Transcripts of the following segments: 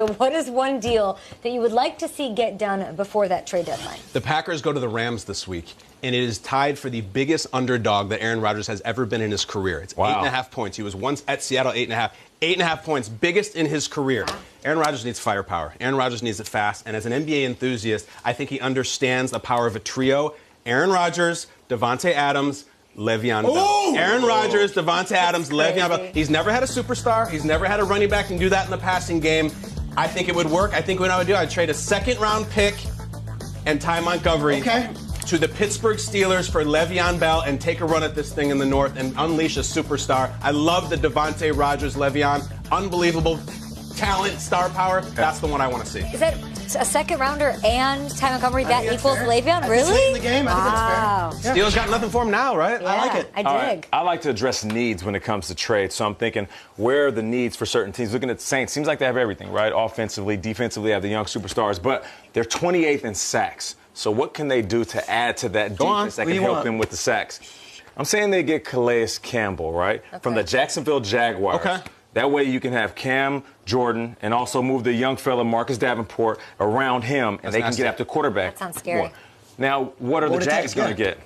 What is one deal that you would like to see get done before that trade deadline? The Packers go to the Rams this week, and it is tied for the biggest underdog that Aaron Rodgers has ever been in his career. It's 8.5 points. He was once at Seattle 8.5. 8.5 points, biggest in his career. Aaron Rodgers needs firepower. Aaron Rodgers needs it fast. And as an NBA enthusiast, I think he understands the power of a trio. Aaron Rodgers, Davante Adams, Le'Veon Bell. Aaron Rodgers, Davante Adams, Le'Veon Bell. He's never had a superstar. He's never had a running back and do that in the passing game. I think it would work. I think what I would do, I'd trade a second-round pick and Ty Montgomery to the Pittsburgh Steelers for Le'Veon Bell and take a run at this thing in the North and unleash a superstar. I love the Davante Rodgers, Le'Veon. Unbelievable talent, star power. That's the one I want to see. Is that a second rounder and Ty Montgomery? That equals Le'Veon? Really? In the game, I think it's fair. Steelers got nothing for him now, right? Yeah, I like it. I dig. Right. I like to address needs when it comes to trade. So I'm thinking, where are the needs for certain teams? Looking at the Saints, seems like they have everything, right? Offensively, defensively, they have the young superstars, but they're 28th in sacks. So what can they do to add to that defense that can help them with the sacks? I'm saying they get Calais Campbell, right? From the Jacksonville Jaguars. That way you can have Cam Jordan and also move the young fella Marcus Davenport around him, and they can get after quarterback. That sounds scary. Now, what are the Jags going to get?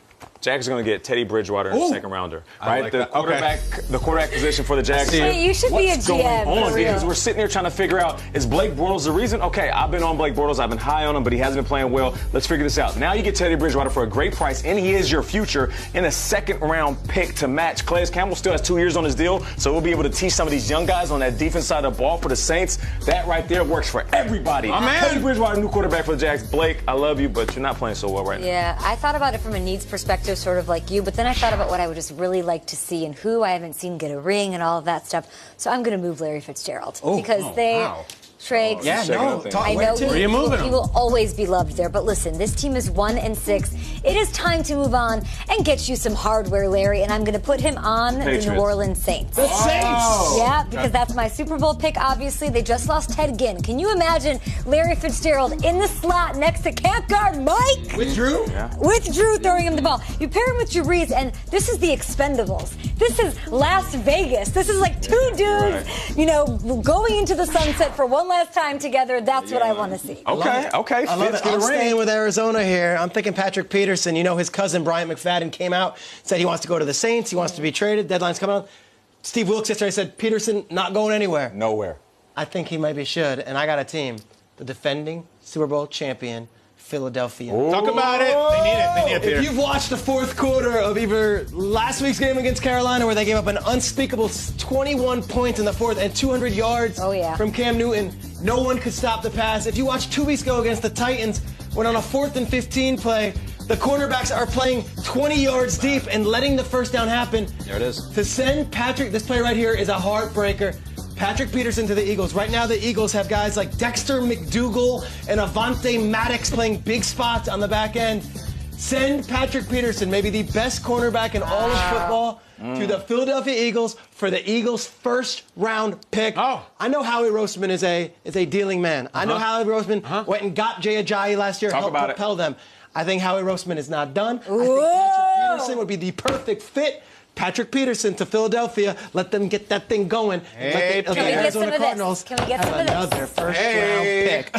Jags are going to get Teddy Bridgewater in the second rounder, right? Like the quarterback position for the Jags. Wait, you should be a GM. Going on? Because we're sitting here trying to figure out, is Blake Bortles the reason? Okay, I've been on Blake Bortles. I've been high on him, but he hasn't been playing well. Let's figure this out. Now you get Teddy Bridgewater for a great price, and he is your future in a second-round pick to match. Calais Campbell still has 2 years on his deal, so we'll be able to teach some of these young guys on that defense side of the ball for the Saints. That right there works for everybody. Teddy Bridgewater, new quarterback for the Jags. Blake, I love you, but you're not playing so well right now. Yeah, I thought about it from a needs perspective, sort of like you, but then I thought about what I would just really like to see and who I haven't seen get a ring and all of that stuff. So I'm going to move Larry Fitzgerald because Trey, I know he will always be loved there. But listen, this team is 1-6. It is time to move on and get you some hardware, Larry. And I'm going to put him on the New Orleans Saints. The Saints! Yeah, because that's my Super Bowl pick, obviously. They just lost Ted Ginn. Can you imagine Larry Fitzgerald in the slot next to camp guard Mike? With Drew? With Drew throwing him the ball. You pair him with Drew Brees, and this is the Expendables. This is Las Vegas. This is like two dudes, you know, going into the sunset for one last time together. That's what I want to see. Okay. I love it. I'm staying with Arizona here. I'm thinking Patrick Peterson. You know, his cousin Bryant McFadden came out, said he wants to go to the Saints. He wants to be traded. Deadline's coming up. Steve Wilkes yesterday said Peterson not going anywhere. Nowhere. I think he maybe should. And I got a team. The defending Super Bowl champion, Philadelphia. Talk about it. They need it. They need it, Peter. If you've watched the fourth quarter of either last week's game against Carolina, where they gave up an unspeakable 21 points in the fourth and 200 yards from Cam Newton, no one could stop the pass. If you watched 2 weeks ago against the Titans, when on a 4th and 15 play, the cornerbacks are playing 20 yards deep and letting the first down happen. There it is. To send Patrick, this play right here is a heartbreaker. Patrick Peterson to the Eagles. Right now, the Eagles have guys like Dexter McDougal and Avonte Maddox playing big spots on the back end. Send Patrick Peterson, maybe the best cornerback in all of football, to the Philadelphia Eagles for the Eagles' first-round pick. I know Howie Roseman is a dealing man. I know Howie Roseman went and got Jay Ajayi last year, helped propel them. I think Howie Roseman is not done. I think Patrick Peterson would be the perfect fit. Patrick Peterson to Philadelphia. Let them get that thing going. Can we get some of this? Can we get some of this? Another first-round pick.